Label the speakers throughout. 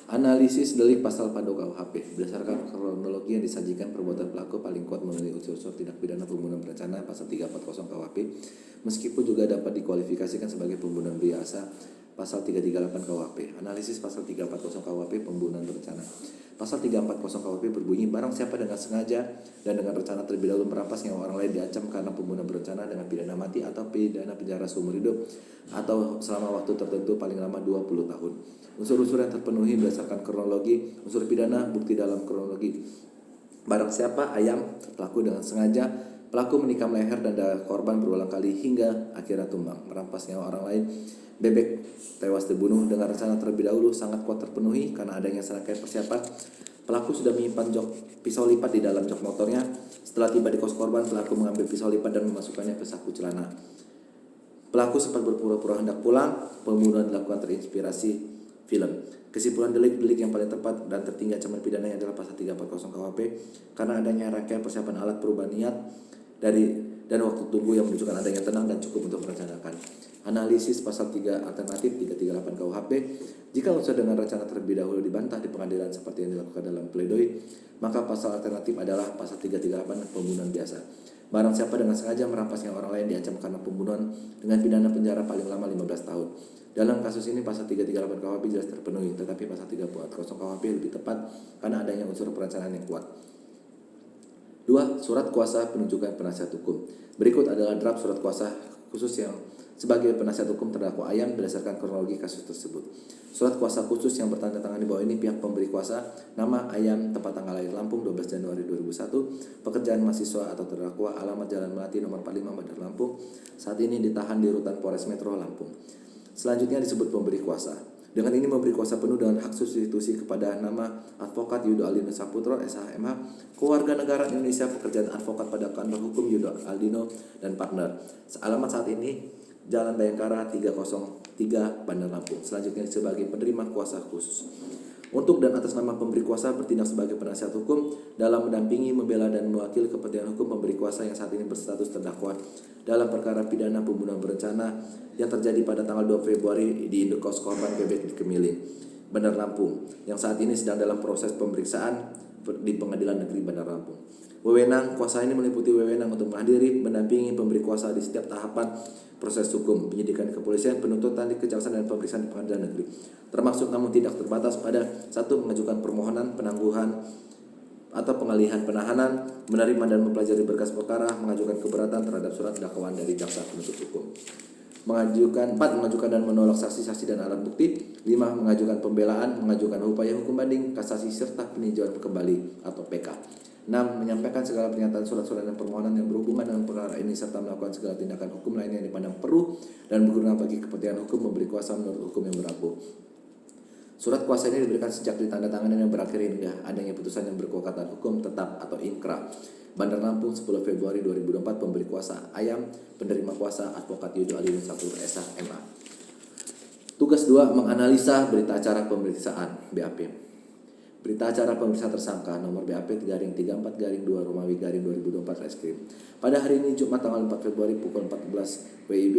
Speaker 1: Analisis delik pasal pada KUHP. Berdasarkan kronologi yang disajikan, perbuatan pelaku paling kuat memenuhi unsur-unsur tindak pidana pembunuhan berencana pasal 340 KUHP, meskipun juga dapat dikualifikasikan sebagai pembunuhan biasa pasal 338 KUHP. Analisis pasal 340 KUHP pembunuhan berencana. Pasal 340 KUHP berbunyi, barang siapa dengan sengaja dan dengan rencana terlebih dahulu merampas nyawa orang lain diancam karena pembunuhan berencana dengan pidana mati atau pidana penjara seumur hidup atau selama waktu tertentu paling lama 20 tahun. Unsur-unsur yang terpenuhi berdasarkan kronologi. Unsur pidana, bukti dalam kronologi. Barang siapa ayam, pelaku dengan sengaja, pelaku menikam leher dan dada korban berulang kali hingga akhirnya tumbang, merampas nyawa orang lain. Bebek tewas dibunuh dengan rencana terlebih dahulu sangat kuat terpenuhi karena adanya serangkaian persiapan. Pelaku sudah menyimpan pisau lipat di dalam jok motornya. Setelah tiba di kos korban, pelaku mengambil pisau lipat dan memasukkannya ke saku celana. Pelaku sempat berpura-pura hendak pulang. Pembunuhan dilakukan terinspirasi film. Kesimpulan delik yang paling tepat dan tertinggi ancaman pidananya adalah pasal 340 KUHP karena adanya rangkaian persiapan alat perubahan niat dan waktu tunggu yang menunjukkan adanya tenang dan cukup untuk merencanakan. Analisis pasal 3 alternatif 338 KUHP. Jika unsur dengan rencana terlebih dahulu dibantah di pengadilan seperti yang dilakukan dalam pledoi, maka pasal alternatif adalah pasal 338 pembunuhan biasa. Barang siapa dengan sengaja merampas nyawa orang lain diancam karena pembunuhan dengan pidana penjara paling lama 15 tahun. Dalam kasus ini pasal 338 KUHP jelas terpenuhi, tetapi pasal 340 KUHP lebih tepat karena adanya unsur perencanaan yang kuat. 2. Surat kuasa penunjukan penasihat hukum. Berikut adalah draft surat kuasa khusus yang sebagai penasihat hukum terdakwa Ayam berdasarkan kronologi kasus tersebut. Surat kuasa khusus yang bertanda tangan di bawah ini pihak pemberi kuasa, nama Ayam, tempat tanggal lahir Lampung 12 Januari 2001, pekerjaan mahasiswa atau terdakwa, alamat Jalan Melati nomor 45 Bandar Lampung, saat ini ditahan di rutan Polres Metro Lampung. Selanjutnya disebut pemberi kuasa. Dengan ini memberi kuasa penuh dengan hak substitusi kepada nama Advokat Yudo Aldino Saputro, SH/MH, keluarga negara Indonesia, pekerjaan advokat pada kantor hukum Yudo Aldino dan partner. Alamat saat ini Jalan Bayangkara 303 Bandar Lampung. Selanjutnya sebagai penerima kuasa khusus. Untuk dan atas nama pemberi kuasa bertindak sebagai penasihat hukum dalam mendampingi, membela dan mewakili kepentingan hukum pemberi kuasa yang saat ini berstatus terdakwa dalam perkara pidana pembunuhan berencana yang terjadi pada tanggal 2 Februari di indekos korban Bebek di Kemiling, Bandar Lampung, yang saat ini sedang dalam proses pemeriksaan di Pengadilan Negeri Bandar Lampung. Wewenang kuasa ini meliputi wewenang untuk menghadiri, mendampingi pemberi kuasa di setiap tahapan proses hukum, penyidikan kepolisian, penuntutan di kejaksaan dan pemeriksaan di Pengadilan Negeri, termasuk namun tidak terbatas pada 1. Mengajukan permohonan penangguhan atau pengalihan penahanan, menerima dan mempelajari berkas perkara, mengajukan keberatan terhadap surat dakwaan dari jaksa penuntut hukum. 4. Mengajukan dan menolak saksi-saksi dan alat bukti. 5. Mengajukan pembelaan, mengajukan upaya hukum banding, kasasi serta peninjauan kembali atau PK. 6. Menyampaikan segala pernyataan, surat-surat dan permohonan yang berhubungan dengan perkara ini serta melakukan segala tindakan hukum lainnya yang dipandang perlu dan berguna bagi kepentingan hukum memberi kuasa menurut hukum yang berlaku. Surat kuasa ini diberikan sejak ditandatangani dan berakhir hingga adanya putusan yang berkekuatan hukum tetap atau inkrah. Bandar Lampung 10 Februari 2024. Pemberi kuasa Ayam, penerima kuasa Advokat Yudo Aldino Saputro, SH/MH. Tugas 2. Menganalisa berita acara pemeriksaan BAP. Berita acara pemeriksaan tersangka nomor BAP 34-2 Romawi 2024 Reskrim. Pada hari ini Jumat tanggal 4 Februari pukul 14 WIB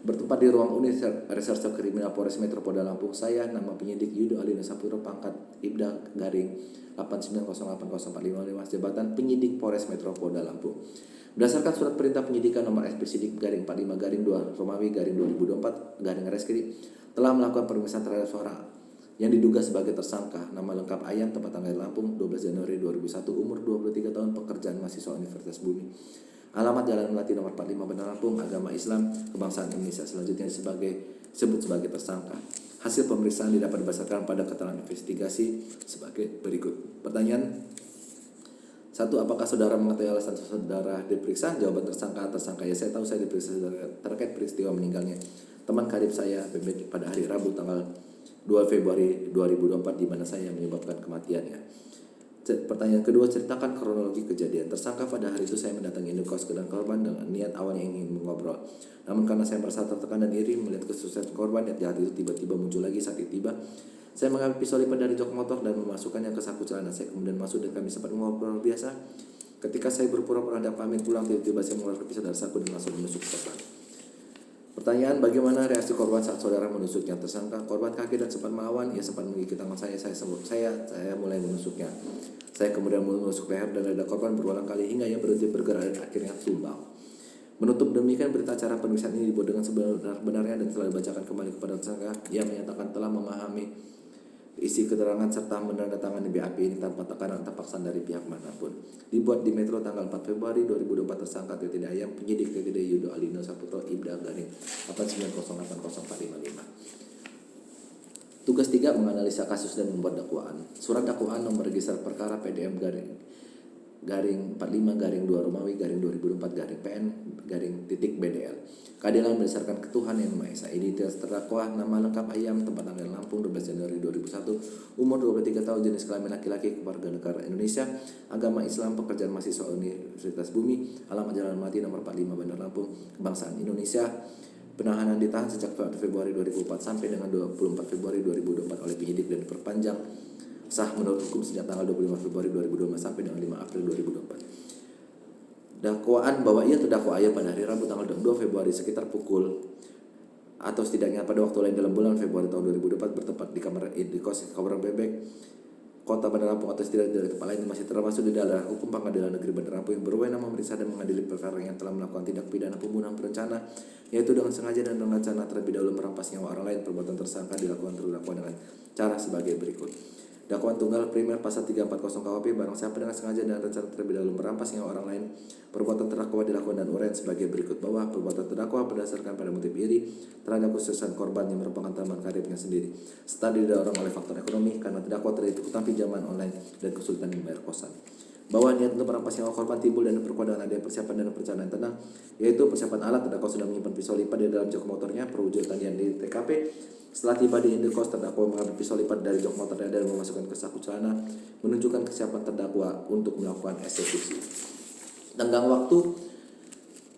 Speaker 1: bertempat di ruang unit reserse kriminal Polres Metro Polda Lampung. Saya nama penyidik Yudo Aldino Saputro, pangkat Ibda garing 89080455, jabatan penyidik Polres Metro Polda Lampung. Berdasarkan surat perintah penyidikan nomor SP Sidik garing 45-2 Romawi garing 2024 garing Reskrim telah melakukan pemeriksaan terhadap seorang yang diduga sebagai tersangka. Nama lengkap Ayam, tempat tanggal Lampung 12 Januari 2001, umur 23 tahun, pekerjaan mahasiswa Universitas Bumi. Alamat Jalan Melati nomor 45 Bandar Lampung, agama Islam, kebangsaan Indonesia. Selanjutnya disebut sebagai tersangka. Hasil pemeriksaan didapat berdasarkan pada keterangan investigasi sebagai berikut. Pertanyaan 1. Apakah saudara mengetahui alasan saudara diperiksa? Jawaban tersangka ya, saya tahu saya diperiksa terkait peristiwa meninggalnya teman karib saya Bebek pada hari Rabu tanggal 2 Februari 2024 di mana saya menyebabkan kematiannya. Pertanyaan kedua, ceritakan kronologi kejadian. Tersangka pada hari itu saya mendatangi indekos dan korban dengan niat awalnya ingin mengobrol. Namun karena saya merasa tertekan dan iri melihat kesuksesan korban, niat jahat itu tiba-tiba muncul lagi. Saat itu tiba, saya mengambil pisau lipat dari jok motor dan memasukkannya ke saku celana. Saya kemudian masuk dan kami sempat mengobrol biasa. Ketika saya berpura-pura hendak pamit pulang, tiba-tiba saya mengeluarkan pisau dari saku dan langsung menusuk korban. Pertanyaan, bagaimana reaksi korban saat saudara menusuknya? Tersangka, korban kaget dan sempat melawan. Ia sempat menggigit tangan saya. Saya mulai menusuknya. Saya kemudian menusuk leher dan dada korban berulang kali hingga ia berhenti bergerak dan akhirnya tumbang. Menutup demikian berita acara penulisan ini dibuat dengan sebenar-benarnya dan telah dibacakan kembali kepada tersangka. Ia menyatakan telah memahami isi keterangan serta menandatangani BAP ini tanpa tekanan atau paksaan dari pihak manapun. Dibuat di Metro tanggal 4 Februari 2024. Tersangka TTD Ayam, penyidik TTD Yudo Alino Saputro Ibda Garing 89080455. Tugas 3, menganalisa kasus dan membuat dakwaan. Surat dakwaan nomor register perkara PDM garing 45 garing 2 Romawi garing 2024 garing PN garing titik BDL. Keadilan berdasarkan ketuhanan yang Maha Esa. Identitas terdakwa, nama lengkap Ayam, tempat tanggal Lampung 12 Januari 2001, umur 23 tahun, jenis kelamin laki-laki, kewarganegaraan Indonesia, agama Islam, pekerjaan mahasiswa Universitas Bumi, alamat Jalan Melati nomor 45 Bandar Lampung, kebangsaan Indonesia. Penahanan ditahan sejak 1 Februari 2004 sampai dengan 24 Februari 2024 oleh penyidik dan diperpanjang sah menurut hukum sejak tanggal 25 Februari 2024 sampai dengan 5 April 2024. Dakwaan bahwa ia terdakwa Ayam pada hari Rabu tanggal 2 Februari sekitar pukul atau setidaknya pada waktu lain dalam bulan Februari tahun 2024 bertempat di kamar indekos Kabupaten Bebek, Kota Bandar Lampung atau setidaknya dari tempat lain masih termasuk di dalam hukum Pengadilan Negeri Bandar Lampung yang berwenang memeriksa dan mengadili perkara yang telah melakukan tindak pidana pembunuhan berencana, yaitu dengan sengaja dan dengan rencana terlebih dahulu merampas nyawa orang lain. Perbuatan tersangka dilakukan terdakwa dengan cara sebagai berikut. Dakwaan tunggal primer pasal 340 KUHP, barang siapa dengan sengaja dan rencana terlebih dahulu merampas nyawa orang lain. Perbuatan terdakwa dilakukan dan uraian sebagai berikut, bahwa perbuatan terdakwa berdasarkan pada motif iri terhadap khususan korban yang merupakan teman karibnya sendiri, serta didorong oleh faktor ekonomi karena terdakwa terlilit utang pinjaman online dan kesulitan membayar kosan. Bahwa niat untuk merampas nyawa korban timbul dan diperkuat dengan adanya persiapan dan perencanaan tenang, yaitu persiapan alat. Terdakwa sudah menyimpan pisau lipat di dalam jok motornya. Perwujudan yang di TKP, setelah tiba di indekos, terdakwa mengambil pisau lipat dari jok motornya dan memasukkan ke saku celana, menunjukkan kesiapan terdakwa untuk melakukan eksekusi. Tenggang waktu,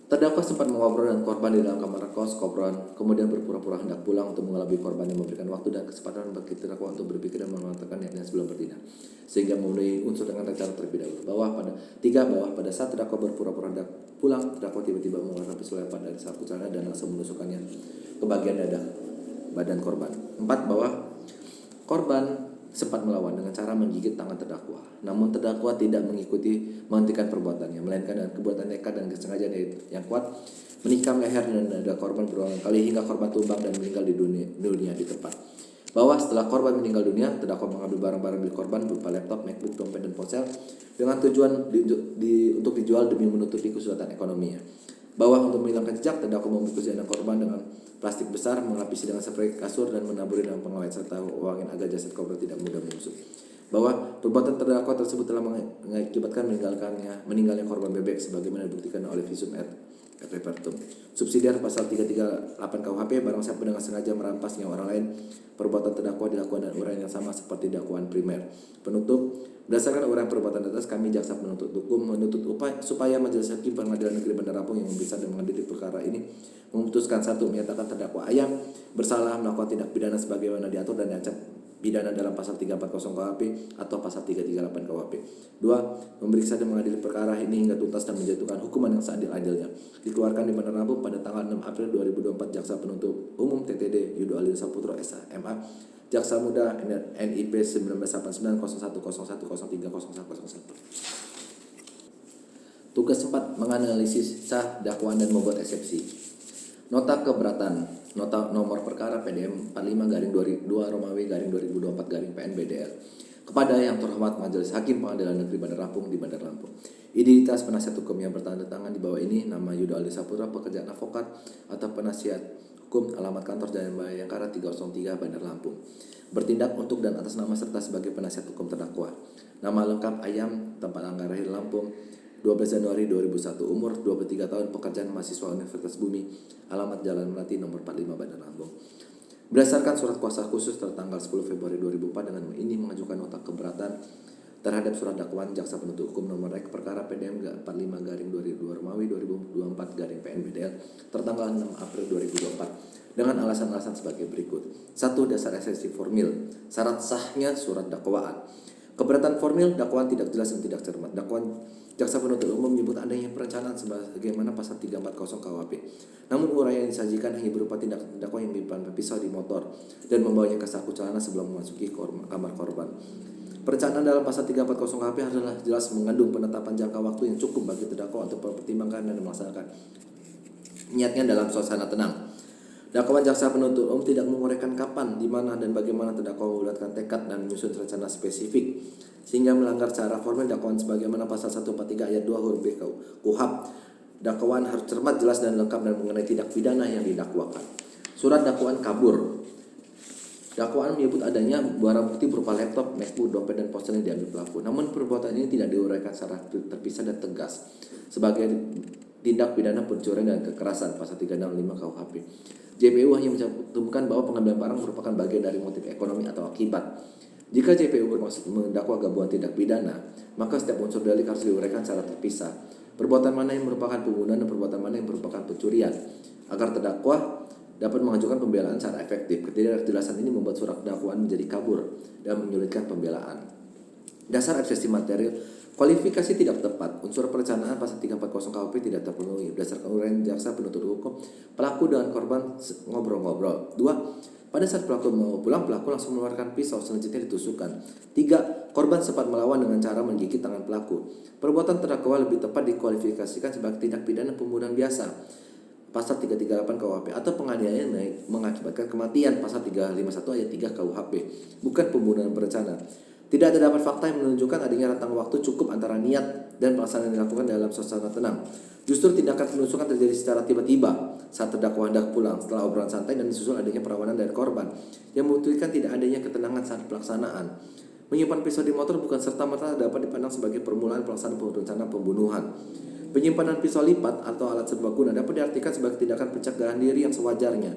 Speaker 1: terdakwa sempat mengobrol dengan korban di dalam kamar kos korban, kemudian berpura-pura hendak pulang untuk mengelabui korban yang memberikan waktu dan kesempatan bagi terdakwa untuk berpikir dan mengatakan niatnya sebelum bertindak, sehingga memenuhi unsur dengan rencana terlebih dahulu. Bahwa pada saat terdakwa berpura-pura hendak pulang, terdakwa tiba-tiba mengeluarkan pisau lipat dari saku celana dan langsung menusukkannya ke bagian dada badan korban. 4. Bahwa korban sempat melawan dengan cara menggigit tangan terdakwa. Namun terdakwa tidak menghentikan perbuatannya, melainkan dengan perbuatan nekat dan kesengajaan yang kuat menikam leher dan dada korban berulang kali hingga korban tumbang dan meninggal di dunia di tempat. Bahwa setelah korban meninggal dunia, terdakwa mengambil barang-barang milik korban berupa laptop, MacBook, dompet, dan ponsel dengan tujuan untuk dijual demi menutupi kesulitan ekonominya. Bahwa untuk menghilangkan jejak, terdakwa membungkus jenazah korban dengan plastik besar, melapisi dengan spray kasur dan menaburi dengan pengawet serta uangin agar jasad korban tidak mudah membusuk. Bahwa perbuatan terdakwa tersebut telah mengakibatkan meninggalnya korban bebek sebagaimana dibuktikan oleh visum et repertum. Subsidiar pasal 338 KUHP, barang siapa dengan sengaja merampas nyawa orang lain, perbuatan terdakwa dilakukan dengan uraian yang sama seperti dakwaan primer. Penutup, berdasarkan uraian perbuatan atas, kami jaksa penuntut hukum menuntut supaya Majelis Hakim Pengadilan Negeri Bandar Lampung yang memeriksa dan mengadili perkara ini memutuskan: 1. Menyatakan terdakwa Ayam bersalah melakukan tindak pidana sebagaimana diatur dan diancam pidana dalam pasal 340 KUHP atau pasal 338 KUHP. 2. Memeriksa dan mengadili perkara ini hingga tuntas dan menjatuhkan hukuman yang seadil-adilnya. Dikeluarkan di Bandar Lampung pada tanggal 6 April 2024. Jaksa penuntut umum TTD Yudo Alino Saputro SMA, Jaksa Muda NIP 19890101030101. Tugas 4. Menganalisis sah dakwaan dan membuat eksepsi. Nota keberatan. Nota nomor perkara PDM 45 garing 2 Romawi garing 2024 garing PN BDL. Kepada yang terhormat Majelis Hakim Pengadilan Negeri Bandar Lampung di Bandar Lampung. Identitas penasihat hukum yang bertanda tangan di bawah ini: nama Yudo Alino Saputro, pekerjaan advokat atau penasihat hukum, alamat kantor Jalan Bayangkara 303 Bandar Lampung. Bertindak untuk dan atas nama serta sebagai penasihat hukum terdakwa. Nama lengkap Ayam, tempat tanggal lahir Lampung 12 Januari 2001, umur 23 tahun, pekerjaan mahasiswa Universitas Bumi, alamat Jalan Melati nomor 45 Bandar Lampung. Berdasarkan surat kuasa khusus tertanggal 10 Februari 2004, dengan ini mengajukan nota keberatan terhadap surat dakwaan jaksa penuntut hukum nomor rek perkara PDM 45 garing 22 Romawi 2024 garing PN BDL tertanggal 6 April 2024 dengan alasan-alasan sebagai berikut. 1. Dasar esensi formil. Syarat sahnya surat dakwaan. Keberatan formil, dakwaan tidak jelas dan tidak cermat. Dakwaan jaksa penuntut umum menyebut adanya perencanaan sebagaimana pasal 340 KUHP. Namun uraian yang disajikan hanya berupa tindak terdakwa yang menyimpan pisau di motor dan membawanya ke saku celana sebelum memasuki kamar korban. Perencanaan dalam pasal 340 KUHP adalah jelas mengandung penetapan jangka waktu yang cukup bagi terdakwa untuk mempertimbangkan dan melaksanakan niatnya dalam suasana tenang. Dakwaan jaksa penuntut umum tidak menguraikan kapan, di mana, dan bagaimana terdakwa membulatkan tekad dan menyusun rencana spesifik sehingga melanggar secara formil dakwaan sebagaimana pasal 143 ayat 2 huruf B KUHP. Dakwaan harus cermat, jelas, dan lengkap dan mengenai tindak pidana yang didakwakan. Surat dakwaan kabur. Dakwaan menyebut adanya barang bukti berupa laptop, MacBook, dompet, dan ponsel yang diambil pelaku. Namun perbuatan ini tidak diuraikan secara terpisah dan tegas sebagai tindak pidana pencurian dan kekerasan pasal 365 KUHP. JPU hanya mencantumkan bahwa pengambilan barang merupakan bagian dari motif ekonomi atau akibat. Jika JPU bermaksud mendakwa gabungan tindak pidana, maka setiap unsur delik harus diuraikan secara terpisah. Perbuatan mana yang merupakan pembunuhan dan perbuatan mana yang merupakan pencurian, agar terdakwa dapat mengajukan pembelaan secara efektif. Ketidakjelasan ini membuat surat dakwaan menjadi kabur dan menyulitkan pembelaan. Dasar eksepsi material, kualifikasi tidak tepat. Unsur perencanaan pasal 340 KUHP tidak terpenuhi. Berdasarkan uraian jaksa penuntut hukum, pelaku dengan korban ngobrol-ngobrol. 2. Pada saat pelaku mau pulang, pelaku langsung mengeluarkan pisau, selanjutnya ditusukkan. 3. Korban sempat melawan dengan cara menggigit tangan pelaku. Perbuatan terdakwa lebih tepat dikualifikasikan sebagai tindak pidana pembunuhan biasa, pasal 338 KUHP, atau penganiayaan mengakibatkan kematian, pasal 351 ayat 3 KUHP, bukan pembunuhan berencana. Tidak terdapat fakta yang menunjukkan adanya rentang waktu cukup antara niat dan pelaksanaan yang dilakukan dalam suasana tenang. Justru tindakan penusukan terjadi secara tiba-tiba saat terdakwa hendak pulang setelah obrolan santai dan disusul adanya perawanan dari korban yang membuktikan tidak adanya ketenangan saat pelaksanaan. Menyimpan pisau di motor bukan serta-merta dapat dipandang sebagai permulaan pelaksanaan rencana pembunuhan. Penyimpanan pisau lipat atau alat serbaguna dapat diartikan sebagai tindakan pencegahan diri yang sewajarnya.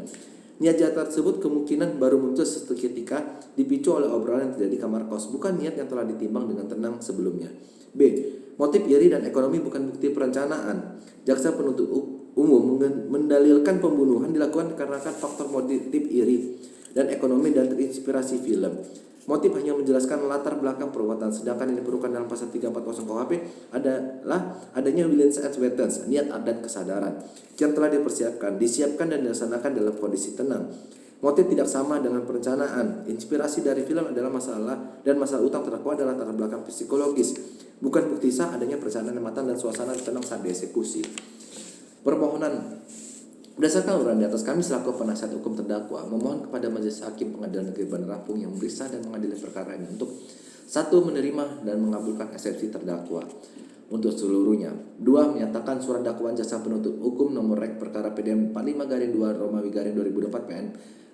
Speaker 1: Niat jahat tersebut kemungkinan baru muncul seketika dipicu oleh obrolan yang terjadi di kamar kos, bukan niat yang telah ditimbang dengan tenang sebelumnya. B. Motif iri dan ekonomi bukan bukti perencanaan. Jaksa penuntut umum mendalilkan pembunuhan dilakukan karena faktor motif iri dan ekonomi dan terinspirasi film. Motif hanya menjelaskan latar belakang perbuatan, sedangkan yang diperlukan dalam pasal 340 KUHP adalah adanya willingness and weapons, niat dan kesadaran yang telah disiapkan dan dilaksanakan dalam kondisi tenang. Motif tidak sama dengan perencanaan. Inspirasi dari film adalah masalah utang terdakwa adalah latar belakang psikologis, bukan bukti sah adanya perencanaan yang matang dan suasana tenang saat dieksekusi. Permohonan. Berdasarkan uraian di atas, kami selaku penasihat hukum terdakwa memohon kepada Majelis Hakim Pengadilan Negeri Bandar Lampung yang memeriksa dan mengadili perkara ini untuk 1. Menerima dan mengabulkan eksepsi terdakwa untuk seluruhnya. 2. Menyatakan surat dakwaan jaksa penuntut hukum nomor rek perkara PDM 45-2 Romawi garing 2024 PN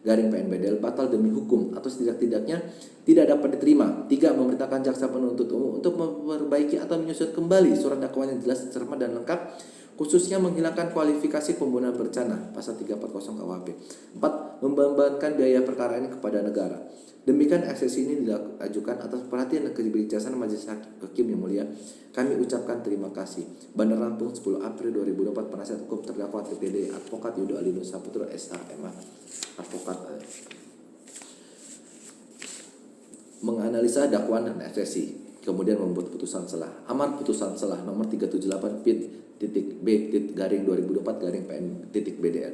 Speaker 1: garing PNBDL batal demi hukum atau setidak-tidaknya tidak dapat diterima. 3. Memerintahkan jaksa penuntut umum untuk memperbaiki atau menyusun kembali surat dakwaan yang jelas, cermat, dan lengkap, khususnya menghilangkan kualifikasi pembunuhan berencana pasal 340 KUHP. 4. Membebankan biaya perkara ini kepada negara. Demikian eksepsi ini diajukan atas perhatian dan kebijaksanaan Majelis Hakim yang mulia. Kami ucapkan terima kasih. Bandar Lampung, 10 April 2024. Penasihat hukum terdakwa TPD Advokat Yudo Alino Saputra SH.MA. Advokat menganalisa dakwaan dan eksepsi, kemudian membuat putusan selah. Amar putusan selah nomor 378 PIT.B garing 2024 garing PN.BDL.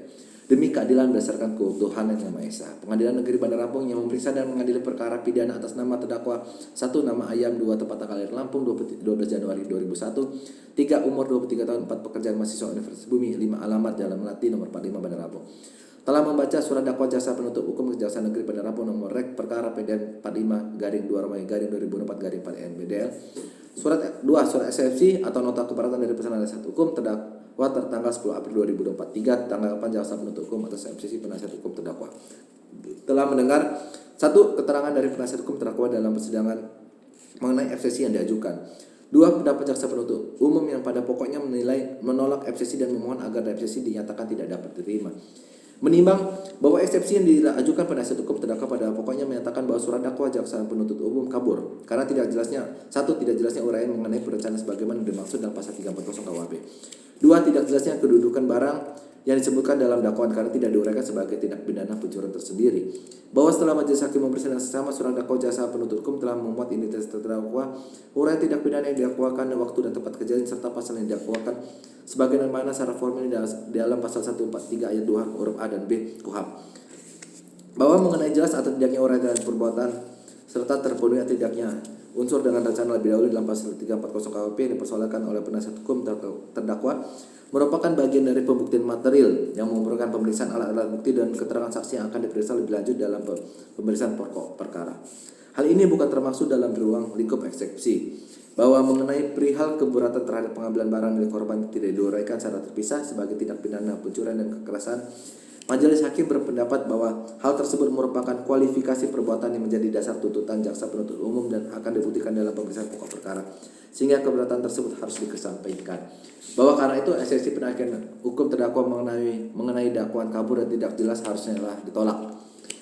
Speaker 1: Demi keadilan berdasarkan keutuhan yang Maha Esa, Pengadilan Negeri Bandar Lampung yang memeriksa dan mengadili perkara pidana atas nama terdakwa 1. Nama ayam, 2. Tempat tanggal lahir Lampung 12 Januari 2001, 3. Umur 23 tahun, 4. Pekerjaan mahasiswa Universitas Bumi, 5. Alamat Jalan Melati nomor 45 Bandar Lampung. Telah membaca surat dakwaan jaksa penuntut hukum Kejaksaan Negeri Bandar Lampung nomor rek perkara PDN 45 garing 2 Romawi garing 2004 garing PNBDL. Surat eksepsi atau nota keberatan dari penasihat hukum terdakwa tertanggal 10 April 2024. 3. Tanggapan jaksa penuntut hukum atas eksepsi penasihat hukum terdakwa. Telah mendengar 1. Keterangan dari penasihat hukum terdakwa dalam persidangan mengenai eksepsi yang diajukan. 2. Pendapat jaksa penuntut umum yang pada pokoknya menolak eksepsi dan memohon agar eksepsi dinyatakan tidak dapat diterima. Menimbang bahwa eksepsi yang diajukan penasihat hukum terdakwa pada pokoknya menyatakan bahwa surat dakwah jaksa penuntut umum kabur karena tidak jelasnya uraian mengenai perencanaan sebagaimana dimaksud dalam pasal 340 KUHP. 2. Tidak jelasnya kedudukan barang yang disebutkan dalam dakwaan karena tidak diuraikan sebagai tindak pidana pencurian tersendiri. Bahwa setelah majelis hakim memeriksa sesama surat dakwah jaksa penuntut umum telah memuat identitas terdakwa, uraian tindak pidana yang didakwakan, waktu dan tempat kejadian serta pasal yang didakwakan sebagaimana secara formal dalam pasal 143 ayat 2 huruf A dan B KUHP. Bahwa mengenai jelas atau tidaknya uraian dan perbuatan serta terpenuhi atau tidaknya unsur dengan rencana lebih dahulu dalam pasal 340 KUHP yang dipersoalkan oleh penasihat hukum terdakwa merupakan bagian dari pembuktian material yang memerlukan pemeriksaan alat-alat bukti dan keterangan saksi yang akan diperiksa lebih lanjut dalam pemeriksaan pokok perkara. Hal ini bukan termaksud dalam ruang lingkup eksepsi. Bahwa mengenai perihal keberatan terhadap pengambilan barang milik korban tidak diuraikan secara terpisah sebagai tindak pidana pencurian dan kekerasan, majelis hakim berpendapat bahwa hal tersebut merupakan kualifikasi perbuatan yang menjadi dasar tuntutan jaksa penuntut umum dan akan dibuktikan dalam pemeriksaan pokok perkara, sehingga keberatan tersebut harus dikesampaikan. Bahwa karena itu esensi penasihat hukum terdakwa mengenai dakwaan kabur dan tidak jelas harusnya ditolak.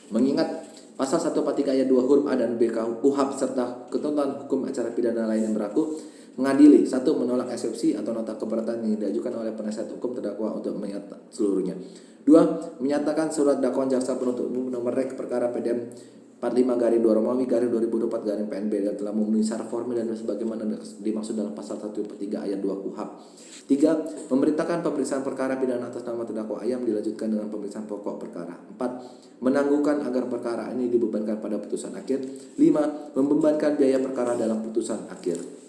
Speaker 1: Mengingat pasal 143 ayat 2 huruf A dan B KUHP serta ketentuan hukum acara pidana lain yang berlaku mengadili: 1. Menolak eksepsi atau nota keberatan yang diajukan oleh penasihat hukum terdakwa untuk menyatakan seluruhnya. 2. Menyatakan surat dakwaan jaksa penuntut umum nomor rek perkara PDM 45/Romawi/2024/PNB dan telah memenuhi syarat formil dan sebagaimana dimaksud dalam pasal 143 ayat 2 KUHP. 3. Memerintahkan pemeriksaan perkara pidana atas nama terdakwa ayam dilanjutkan dengan pemeriksaan pokok perkara. 4. Menangguhkan agar perkara ini dibebankan pada putusan akhir. 5. Membebankan biaya perkara dalam putusan akhir.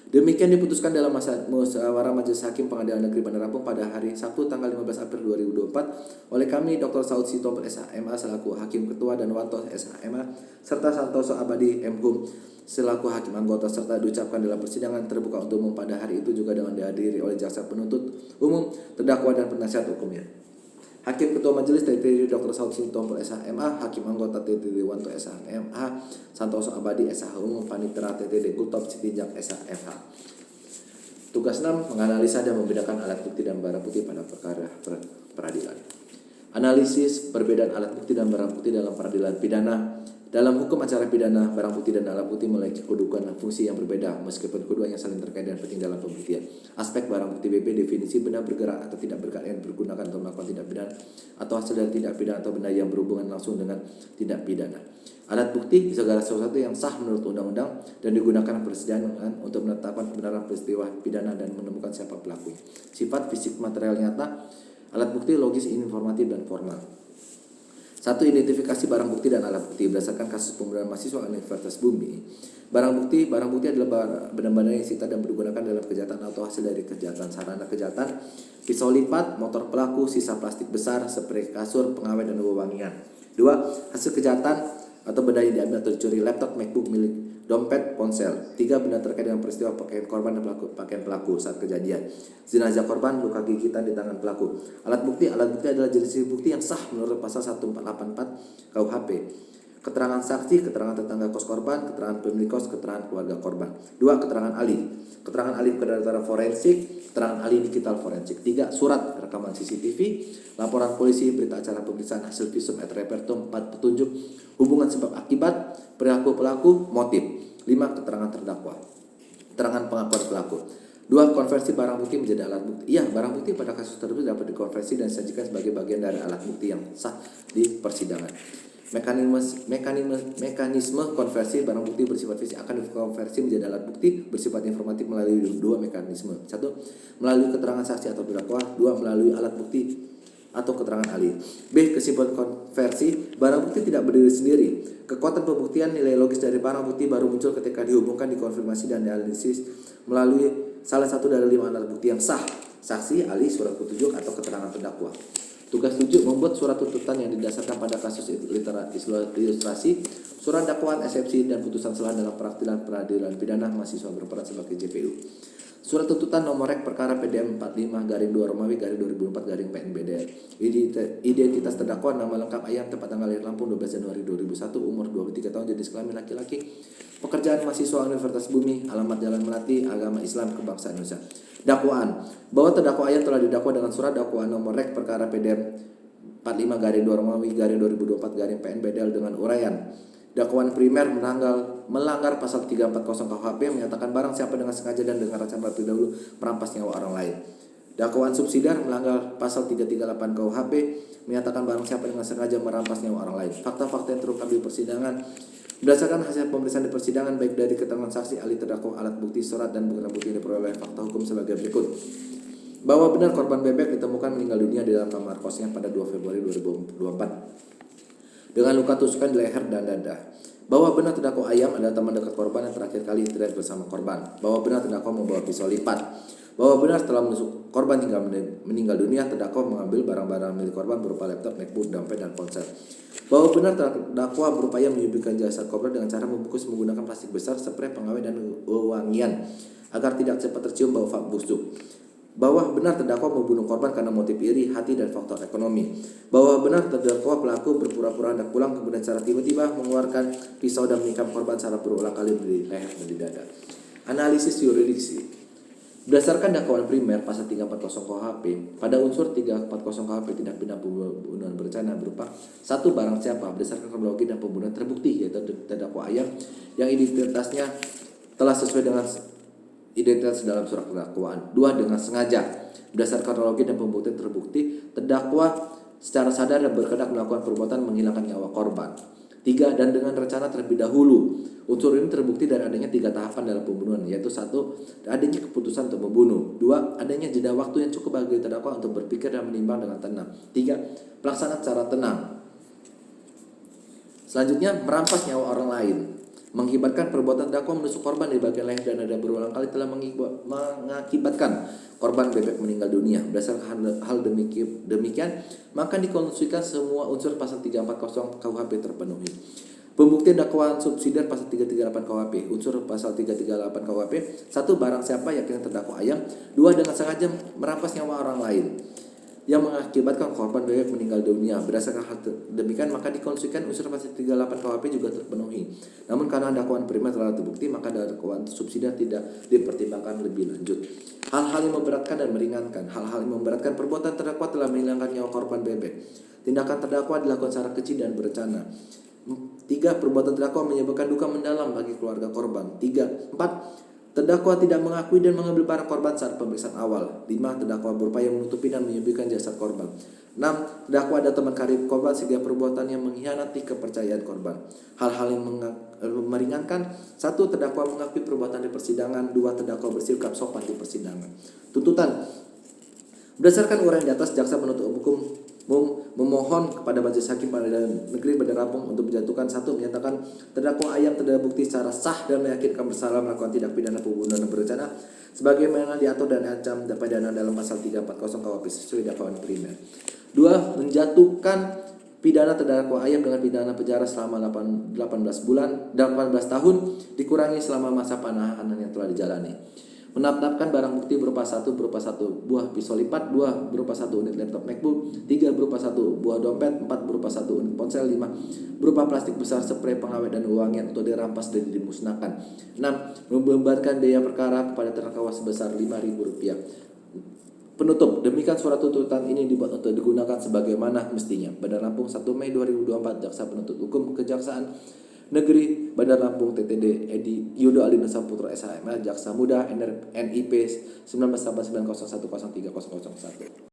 Speaker 1: Demikian diputuskan dalam musyawarah Majelis Hakim Pengadilan Negeri Bandar Lampung pada hari Sabtu tanggal 15 April 2024 oleh kami Dr. Saud Sitompul SH.MA selaku Hakim Ketua dan Wanto SH.MA serta Santoso Abadi M.Hum selaku Hakim Anggota serta diucapkan dalam persidangan terbuka untuk umum pada hari itu juga dengan dihadiri oleh jaksa penuntut umum, terdakwa dan penasihat hukumnya. Hakim Ketua Majelis TTD Dr. Saud Sitompul SH.MA, Hakim Anggota TTD Wanto SH.MA, Santoso Abadi SH.Umum, Panitera TTD Kultop Sitinjak SH.MA. Tugas 6. Menganalisa dan membedakan alat bukti dan barang bukti pada perkara peradilan. Analisis perbedaan alat bukti dan barang bukti dalam peradilan pidana. Dalam hukum acara pidana, barang bukti dan alat bukti memiliki kedudukan dan fungsi yang berbeda meskipun keduanya saling terkait dan penting dalam pembuktian. Aspek barang bukti BP definisi benda bergerak atau tidak bergerak yang digunakan untuk melakukan tindak pidana atau hasil dari tindak pidana atau benda yang berhubungan langsung dengan tindak pidana. Alat bukti segala sesuatu yang sah menurut undang-undang dan digunakan persidangan untuk menetapkan kebenaran peristiwa pidana dan menemukan siapa pelakunya. Sifat fisik material nyata alat bukti logis, informatif, dan formal. 1. Identifikasi barang bukti dan alat bukti berdasarkan kasus pembunuhan mahasiswa Universitas Bumi. Barang bukti adalah benda-benda yang disita dan digunakan dalam kejahatan atau hasil dari kejahatan. Sarana kejahatan: pisau lipat, motor pelaku, sisa plastik besar, spray kasur, pengawet, dan wewangian. 2. Hasil kejahatan atau benda yang diambil atau dicuri: laptop, MacBook milik, dompet, ponsel. 3. Benda terkait dengan peristiwa pakaian korban dan pakaian pelaku saat kejadian. Jenazah korban, luka gigitan di tangan pelaku. Alat bukti adalah jenis bukti yang sah menurut pasal 1484 KUHP. Keterangan saksi, keterangan tetangga kos korban, keterangan pemilik kos, keterangan keluarga korban. 2. Keterangan ahli. Keterangan ahli kedokteran forensik, keterangan ahli digital forensik. 3. Surat rekaman CCTV, laporan polisi, berita acara pemeriksaan, hasil visum et repertum. 4. Petunjuk hubungan sebab akibat, perilaku pelaku, motif. 5. Keterangan terdakwa, keterangan pengakuan pelaku. 2. Konversi barang bukti menjadi alat bukti. Iya, barang bukti pada kasus tersebut dapat dikonversi dan disajikan sebagai bagian dari alat bukti yang sah di persidangan. Mekanisme konversi barang bukti bersifat fisik akan dikonversi menjadi alat bukti bersifat informatif melalui 2 mekanisme. 1. Melalui keterangan saksi atau terdakwa. 2. Melalui alat bukti atau keterangan ahli. B. Kesimpulan konversi barang bukti tidak berdiri sendiri. Kekuatan pembuktian nilai logis dari barang bukti baru muncul ketika dihubungkan, dikonfirmasi, dan dianalisis melalui salah satu dari 5 alat bukti yang sah: saksi, ahli, surat petunjuk, atau keterangan terdakwa. Tugas 7. Membuat surat tuntutan yang didasarkan pada kasus ilustrasi, surat dakwaan, eksepsi, dan putusan selah dalam peradilan pidana mahasiswa berperan sebagai JPU. Surat tuntutan nomor rek perkara PDM 45/Romawi/2004/PNBD. Identitas terdakwa: nama lengkap Ayam, tempat tanggal lahir Lampung 12 Januari 2001, umur 23 tahun, jenis kelamin laki-laki, pekerjaan mahasiswa Universitas Bumi, alamat Jalan Melati, agama Islam, kebangsaan Indonesia. Dakwaan: bahwa terdakwa Ayam telah didakwa dengan surat dakwaan nomor rek perkara PDM 45/Romawi/2024/PNBD dengan uraian dakwaan primer melanggar pasal 340 KUHP menyatakan barang siapa dengan sengaja dan dengan rencana terlebih dahulu merampas nyawa orang lain. Dakwaan subsidiar melanggar pasal 338 KUHP menyatakan barang siapa dengan sengaja merampas nyawa orang lain. Fakta-fakta yang terungkap di persidangan berdasarkan hasil pemeriksaan di persidangan baik dari keterangan saksi, ahli terdakwa, alat bukti, surat, dan bukti bukti yang diperoleh fakta hukum sebagai berikut. Bahwa benar korban bebek ditemukan meninggal dunia di dalam kamar kosnya pada 2 Februari 2024 dengan luka tusukan di leher dan dada. Bahwa benar terdakwa Ayam adalah teman dekat korban yang terakhir kali istirahat bersama korban. Bahwa benar terdakwa membawa pisau lipat. Bahwa benar setelah menusuk korban hingga meninggal dunia, terdakwa mengambil barang-barang milik korban berupa laptop, MacBook, dompet, dan ponsel. Bahwa benar terdakwa berupaya menyembunyikan jasad korban dengan cara membungkus menggunakan plastik besar, spray pengawet, dan wewangian agar tidak cepat tercium bau busuk. Bahwa benar terdakwa membunuh korban karena motif iri, hati, dan faktor ekonomi. Bahwa benar terdakwa pelaku berpura-pura hendak pulang kemudian secara tiba-tiba mengeluarkan pisau dan menikam korban secara berulang kali di leher dan di dada. Analisis yuridiksi. Berdasarkan dakwaan primer pasal 340 KUHP, pada unsur 340 KUHP tindak pidana pembunuhan berencana berupa satu barang siapa berdasarkan kronologi dan pembunuhan terbukti yaitu terdakwa Ayam yang identitasnya telah sesuai dengan identitas dalam surat dakwaan. 2. Dengan sengaja berdasarkan kronologi dan pembuktian terbukti terdakwa secara sadar dan berkehendak melakukan perbuatan menghilangkan nyawa korban. 3. Dan dengan rencana terlebih dahulu. Unsur ini terbukti dari adanya 3 tahapan dalam pembunuhan, yaitu 1. Adanya keputusan untuk membunuh. 2. Adanya jeda waktu yang cukup bagi terdakwa untuk berpikir dan menimbang dengan tenang. 3. Pelaksanaan secara tenang. Selanjutnya, merampas nyawa orang lain. Mengakibatkan perbuatan terdakwa menusuk korban di bagian leher dan dada berulang kali telah mengakibatkan korban bebek meninggal dunia. Berdasarkan hal demikian, maka dikonsumsikan semua unsur pasal 340 KUHP terpenuhi. Pembuktian dakwaan subsidiar pasal 338 KUHP. Unsur pasal 338 KUHP. 1. Barang siapa yakin terdakwa Ayam. 2. Dengan sengaja merampas nyawa orang lain yang mengakibatkan korban bebek meninggal dunia. Berdasarkan hal demikian, maka dikonsumsikan unsur pasal 338 KUHP juga terpenuhi. Namun karena dakwaan primer telah terbukti, maka dakwaan subsidiar tidak dipertimbangkan lebih lanjut. Hal-hal yang memberatkan dan meringankan. Hal-hal yang memberatkan, perbuatan terdakwa telah menghilangkan nyawa korban bebek. Tindakan terdakwa dilakukan secara keji dan berencana. 3. Perbuatan terdakwa menyebabkan duka mendalam bagi keluarga korban. 4. Terdakwa tidak mengakui dan mengambil barang korban saat pemeriksaan awal. 5. Terdakwa berupaya menutupi dan menyembunyikan jasad korban. 6. Terdakwa ada teman karib korban sehingga perbuatannya mengkhianati kepercayaan korban. Hal-hal yang meringankan. 1. Terdakwa mengakui perbuatan di persidangan. 2. Terdakwa bersikap sopan di persidangan. Tuntutan. Berdasarkan uraian di atas, jaksa penuntut hukum memohon kepada Majelis Hakim Pengadilan Negeri Bandar Lampung untuk menjatuhkan 1. Menyatakan terdakwa Ayam terbukti secara sah dan meyakinkan bersalah melakukan tindak pidana pembunuhan berencana sebagaimana diatur dan diancam pidana dalam pasal 340 KUHP sesuai dakwaan primer. 2. Menjatuhkan pidana terdakwa Ayam dengan pidana penjara selama 18 tahun dikurangi selama masa penahanan yang telah dijalani. Menetapkan barang bukti berupa 1 buah pisau lipat, 2 berupa 1 unit laptop MacBook, 3 berupa 1 buah dompet, 4 berupa 1 unit ponsel, 5 berupa plastik besar, spray pengawet, dan wangian untuk dirampas dan dimusnahkan. 6. Membebankan biaya perkara kepada terdakwa sebesar Rp5.000. Penutup. Demikian surat tuntutan ini dibuat untuk digunakan sebagaimana mestinya. Bandar Lampung 1 Mei 2024. Jaksa Penuntut Hukum Kejaksaan Negeri Bandar Lampung TTD Edi Yudo Alina Saputra SHMH Jaksa Muda NIP 1989010301.